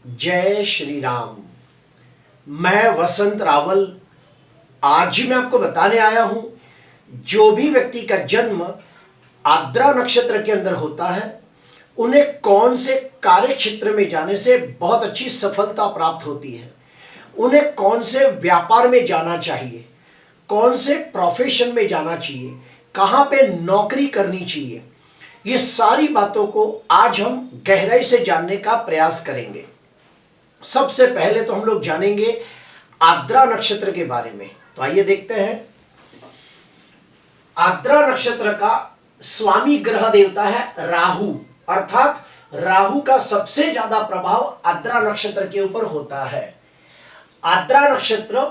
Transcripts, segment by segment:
जय श्री राम। मैं वसंत रावल आज मैं आपको बताने आया हूं, जो भी व्यक्ति का जन्म आर्द्रा नक्षत्र के अंदर होता है उन्हें कौन से कार्य क्षेत्र में जाने से बहुत अच्छी सफलता प्राप्त होती है, उन्हें कौन से व्यापार में जाना चाहिए, कौन से प्रोफेशन में जाना चाहिए, कहां पे नौकरी करनी चाहिए। ये सारी बातों को आज हम गहराई से जानने का प्रयास करेंगे। सबसे पहले तो हम लोग जानेंगे आर्द्रा नक्षत्र के बारे में। तो आइए देखते हैं। आर्द्रा नक्षत्र का स्वामी ग्रह देवता है राहु, अर्थात राहु का सबसे ज्यादा प्रभाव आर्द्रा नक्षत्र के ऊपर होता है। आर्द्रा नक्षत्र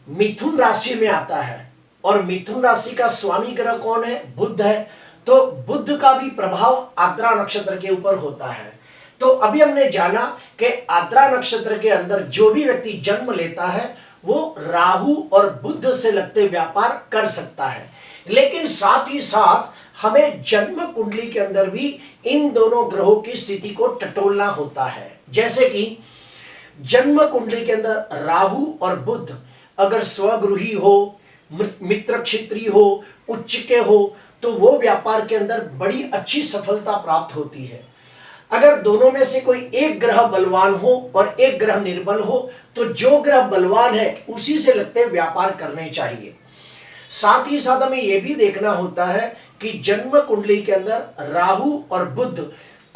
मिथुन राशि में आता है और मिथुन राशि का स्वामी ग्रह कौन है? बुध है। तो बुध का भी प्रभाव आर्द्रा नक्षत्र के ऊपर होता है। तो अभी हमने जाना कि आर्द्रा नक्षत्र के अंदर जो भी व्यक्ति जन्म लेता है वो राहु और बुध से लगते व्यापार कर सकता है, लेकिन साथ ही साथ हमें जन्म कुंडली के अंदर भी इन दोनों ग्रहों की स्थिति को टटोलना होता है। जैसे कि जन्म कुंडली के अंदर राहु और बुध अगर स्वगृही हो, मित्र क्षेत्री हो, उच्च के हो, तो वो व्यापार के अंदर बड़ी अच्छी सफलता प्राप्त होती है। अगर दोनों में से कोई एक ग्रह बलवान हो और एक ग्रह निर्बल हो तो जो ग्रह बलवान है उसी से लगते व्यापार करने चाहिए। साथ ही साथ हमें यह भी देखना होता है कि जन्म कुंडली के अंदर राहु और बुध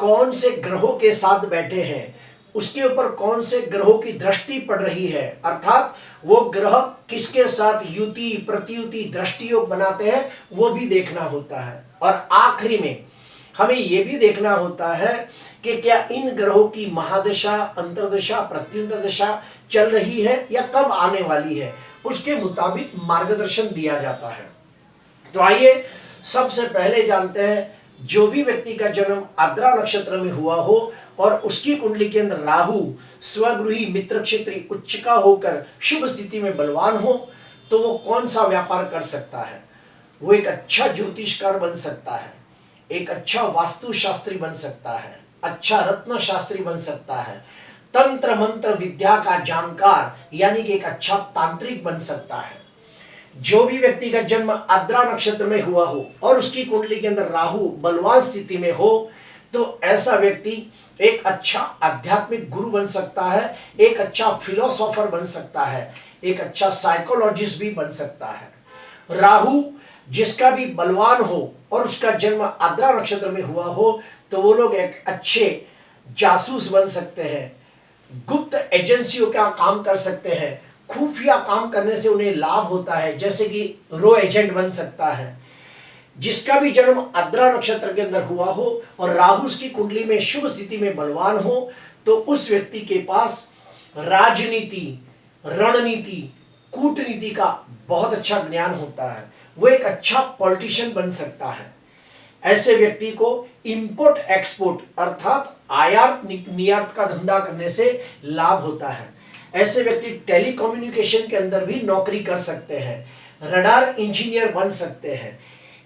कौन से ग्रहों के साथ बैठे हैं, उसके ऊपर कौन से ग्रहों की दृष्टि पड़ रही है, अर्थात वो ग्रह किसके साथ युति प्रतियुति दृष्टि योग बनाते हैं, वो भी देखना होता है। और आखिरी में हमें यह भी देखना होता है कि क्या इन ग्रहों की महादशा, अंतर्दशा, प्रत्युंतरदशा चल रही है या कब आने वाली है, उसके मुताबिक मार्गदर्शन दिया जाता है। तो आइए सबसे पहले जानते हैं, जो भी व्यक्ति का जन्म आर्द्रा नक्षत्र में हुआ हो और उसकी कुंडली के अंदर राहु स्वगृही, मित्र क्षेत्री, उच्च का होकर शुभ स्थिति में बलवान हो तो वो कौन सा व्यापार कर सकता है? वो एक अच्छा ज्योतिषकार बन सकता है, एक अच्छा वास्तु शास्त्री बन सकता है, अच्छा रत्न शास्त्री बन सकता है, तंत्र मंत्र विद्या का जानकार यानी कि एक अच्छा तांत्रिक बन सकता है। जो भी व्यक्ति का जन्म आर्द्रा नक्षत्र में हुआ हो और उसकी कुंडली के अंदर राहु बलवान स्थिति में हो तो ऐसा व्यक्ति एक अच्छा आध्यात्मिक गुरु बन सकता है, एक अच्छा फिलोसोफर बन सकता है, एक अच्छा साइकोलॉजिस्ट भी बन सकता है। राहु जिसका भी बलवान हो और उसका जन्म आर्द्रा नक्षत्र में हुआ हो तो वो लोग एक अच्छे जासूस बन सकते हैं, गुप्त एजेंसियों का काम कर सकते हैं, खुफिया काम करने से उन्हें लाभ होता है, जैसे कि रो एजेंट बन सकता है। जिसका भी जन्म आर्द्रा नक्षत्र के अंदर हुआ हो और राहु की कुंडली में शुभ स्थिति में बलवान हो तो उस व्यक्ति के पास राजनीति, रणनीति, कूटनीति का बहुत अच्छा ज्ञान होता है, वो एक अच्छा पॉलिटिशियन बन सकता है। ऐसे व्यक्ति को इंपोर्ट एक्सपोर्ट अर्थात आयात निर्यात का धंधा करने से लाभ होता है। ऐसे व्यक्ति टेलीकम्युनिकेशन के अंदर भी नौकरी कर सकते हैं, रडार इंजीनियर बन सकते हैं।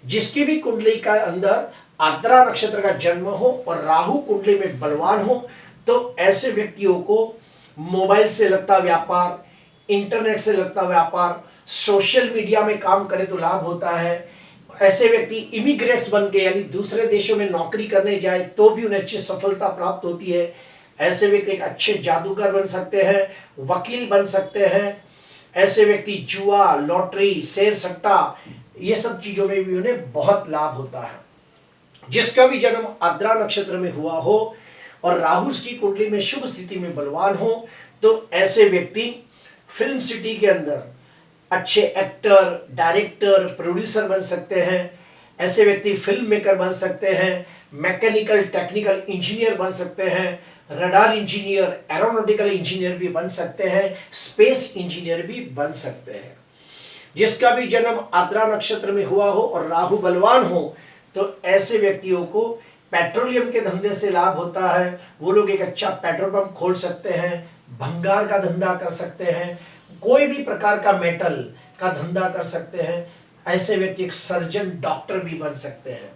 जिसकी भी कुंडली का अंदर आर्द्रा नक्षत्र का जन्म हो और राहु कुंडली में बलवान हो तो ऐसे व्यक्तियों को मोबाइल से लगता व्यापार, इंटरनेट से लगता व्यापार, सोशल मीडिया में काम करे तो लाभ होता है। ऐसे व्यक्ति इमिग्रेट्स बन के यानी दूसरे देशों में नौकरी करने जाए तो भी उन्हें अच्छी सफलता प्राप्त होती है। ऐसे व्यक्ति एक अच्छे जादूगर बन सकते हैं, वकील बन सकते हैं। ऐसे व्यक्ति जुआ, लॉटरी, शेयर सट्टा, ये सब चीजों में भी उन्हें बहुत लाभ होता है। जिसका भी जन्म आर्द्रा नक्षत्र में हुआ हो और राहु की कुंडली में शुभ स्थिति में बलवान हो तो ऐसे व्यक्ति फिल्म सिटी के अंदर अच्छे एक्टर, डायरेक्टर, प्रोड्यूसर बन सकते हैं। ऐसे व्यक्ति फिल्म मेकर बन सकते हैं, मैकेनिकल टेक्निकल इंजीनियर बन सकते हैं, रडार इंजीनियर, एरोनॉटिकल इंजीनियर भी बन सकते हैं, स्पेस इंजीनियर भी बन सकते हैं। जिसका भी जन्म आर्द्रा नक्षत्र में हुआ हो और राहु बलवान हो तो ऐसे व्यक्तियों को पेट्रोलियम के धंधे से लाभ होता है। वो लोग एक अच्छा पेट्रोल पंप खोल सकते हैं, भंगार का धंधा कर सकते हैं, कोई भी प्रकार का मेटल का धंधा कर सकते हैं। ऐसे व्यक्ति एक सर्जन, डॉक्टर भी बन सकते हैं।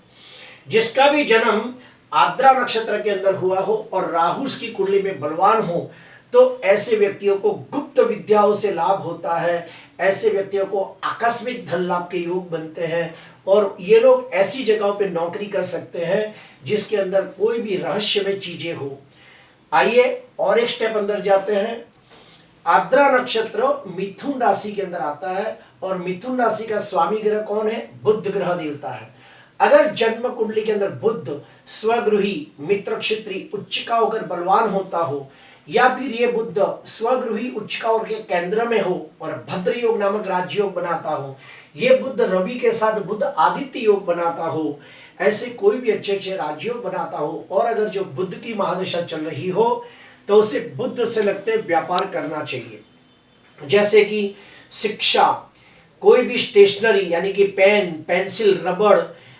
जिसका भी जन्म आद्रा नक्षत्र के अंदर हुआ हो और राहु उसकी कुंडली में बलवान हो, तो ऐसे व्यक्तियों को गुप्त विद्याओं से लाभ होता है। ऐसे व्यक्तियों को आकस्मिक धन लाभ के योग बनते हैं और ये लोग ऐसी जगहों पे नौकरी कर सकते हैं जिसके अंदर कोई भी रहस्यमय चीजें हो। आइए और एक स्टेप अंदर जाते हैं। आद्रा नक्षत्र मिथुन राशि के अंदर आता है और मिथुन राशि का स्वामी ग्रह कौन है? बुध ग्रह देवता है। अगर जन्म कुंडली के अंदर बुध स्वगृही मित्र क्षेत्री उच्च का होकर बलवान होता हो, या फिर ये बुध स्वगृही उच्च का और के केंद्र में हो और भद्र योग नामक राजयोग बनाता हो, ये बुध रवि के साथ बुध आदित्य योग बनाता हो, ऐसे कोई भी अच्छे अच्छे राजयोग बनाता हो, और अगर जो बुध की महादशा चल रही हो तो उसे बुध से लगते व्यापार करना चाहिए। जैसे कि शिक्षा, कोई भी स्टेशनरी यानी कि पेन, पेंसिल, रबड़,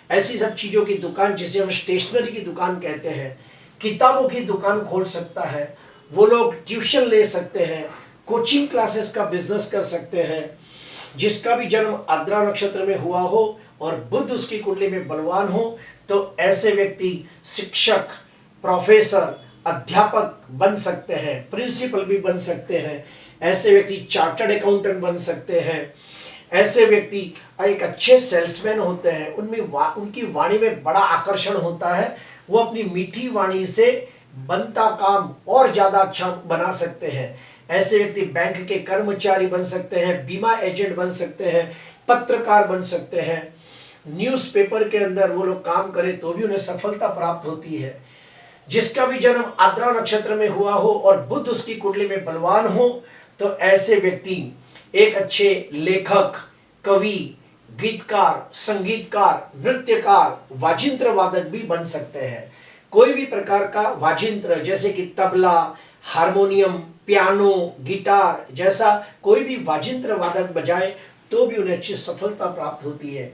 ऐसी सब चीजों की दुकान जिसे हम स्टेशनरी की दुकान कहते हैं, किताबों की दुकान खोल सकता है। वो लोग ट्यूशन ले सकते हैं, कोचिंग क्लासेस का बिजनेस कर सकते हैं। जिसका भी जन्म आद्रा नक्षत्र में हुआ हो और बुध उसकी कुंडली में बलवान हो, तो ऐसे व्यक्ति शिक्षक, प्रोफेसर, अध्यापक बन सकते हैं, प्रिंसिपल भी बन सकते हैं। ऐसे व्यक्ति चार्टर्ड अकाउंटेंट बन सकते हैं। ऐसे व्यक्ति एक अच्छे सेल्समैन होते हैं, उनमें उनकी वाणी में बड़ा आकर्षण होता है। वो अपनी मीठी वाणी से बनता काम और ज्यादा अच्छा बना सकते हैं। ऐसे व्यक्ति बैंक के कर्मचारी बन सकते हैं, बीमा एजेंट बन सकते हैं, पत्रकार बन सकते हैं। न्यूज़पेपर के अंदर वो लोग काम करें तो भी उन्हें सफलता प्राप्त होती है। जिसका भी जन्म आद्रा नक्षत्र में हुआ हो और बुध उसकी कुंडली में बलवान हो, तो ऐसे व्यक्ति एक अच्छे लेखक, कवि, गीतकार, संगीतकार, नृत्यकार, वाजिंत्र वादक भी बन सकते हैं। कोई भी प्रकार का वाजिंत्र जैसे कि तबला, हारमोनियम, पियानो, गिटार जैसा कोई भी वाजिंत्र वादक बजाए तो भी उन्हें अच्छी सफलता प्राप्त होती है।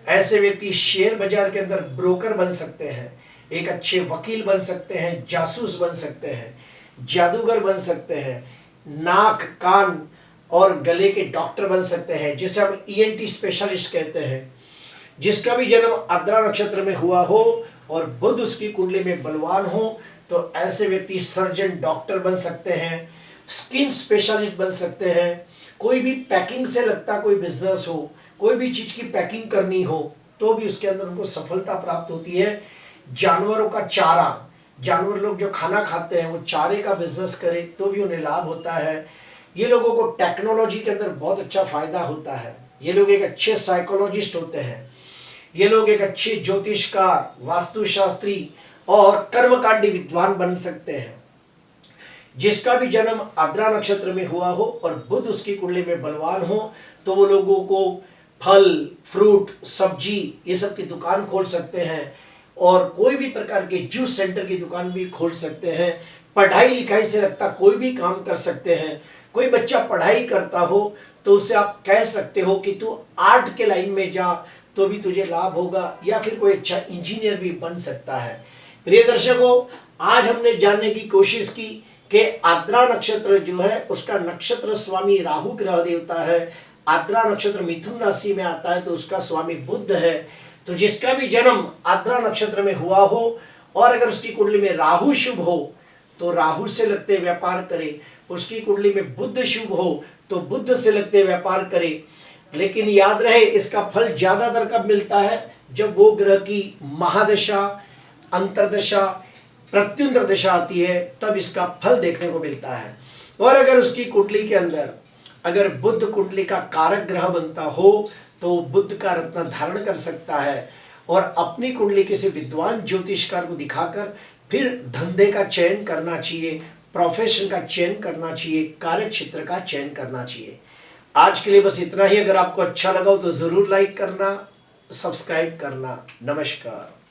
ऐसे व्यक्ति शेयर बाजार के अंदर ब्रोकर बन सकते हैं, एक अच्छे वकील बन सकते हैं, जासूस बन सकते हैं, जादूगर बन सकते हैं, नाक, कान और गले के डॉक्टर बन सकते हैं, जिसे हम ईएनटी स्पेशलिस्ट कहते हैं। जिसका भी जन्म आद्रा नक्षत्र में हुआ हो और बुध उसकी कुंडली में बलवान हो, तो ऐसे व्यक्ति सर्जन, डॉक्टर बन सकते हैं, स्किन स्पेशलिस्ट बन सकते हैं। कोई भी पैकिंग से लगता कोई बिजनेस हो, कोई भी चीज की पैकिंग करनी हो तो भी उसके अंदर उनको सफलता प्राप्त होती है। जानवरों का चारा, जानवर लोग जो खाना खाते हैं वो चारे का बिजनेस करें तो भी उन्हें लाभ होता है। ये लोगों को टेक्नोलॉजी के अंदर बहुत अच्छा फायदा होता है। ये लोग एक अच्छे साइकोलॉजिस्ट होते हैं। ये लोग एक अच्छे ज्योतिषकार, वास्तुशास्त्री और कर्मकांडी विद्वान बन सकते हैं। जिसका भी जन्म आद्रा नक्षत्र में हुआ हो और बुध उसकी कुंडली में बलवान हो, तो वो लोगों को फल, फ्रूट, सब्जी ये सब की दुकान खोल सकते हैं और कोई भी प्रकार के जूस सेंटर की दुकान भी खोल सकते हैं। पढ़ाई लिखाई से लगता कोई भी काम कर सकते हैं। कोई बच्चा पढ़ाई करता हो तो उसे आप कह सकते हो कि तू आर्ट के लाइन में जा तो भी तुझे लाभ होगा, या फिर कोई अच्छा इंजीनियर भी बन सकता है। प्रिय दर्शकों, आज हमने जानने की कोशिश की कि आद्रा नक्षत्र जो है उसका नक्षत्र स्वामी राहु ग्रह देवता है। आद्रा नक्षत्र मिथुन राशि में आता है तो उसका स्वामी बुध है। तो जिसका भी जन्म आद्रा नक्षत्र में हुआ हो और अगर उसकी कुंडली में राहु शुभ हो तो राहु से लगते व्यापार करे, उसकी कुंडली में बुध शुभ हो तो बुध से लगते व्यापार करे। लेकिन याद रहे, इसका फल ज्यादातर कब मिलता है? जब वो ग्रह की महादशा, अंतरदशा, प्रत्युंतर दशा आती है, तब इसका फल देखने को मिलता है। और अगर उसकी कुंडली के अंदर अगर बुध कुंडली का कारक ग्रह बनता हो तो बुध का रत्न धारण कर सकता है और अपनी कुंडली किसी विद्वान ज्योतिषकार को दिखाकर फिर धंधे का चयन करना चाहिए, प्रोफेशन का चयन करना चाहिए, कार्य क्षेत्र का चयन करना चाहिए। आज के लिए बस इतना ही। अगर आपको अच्छा लगा हो तो जरूर लाइक करना, सब्सक्राइब करना। नमस्कार।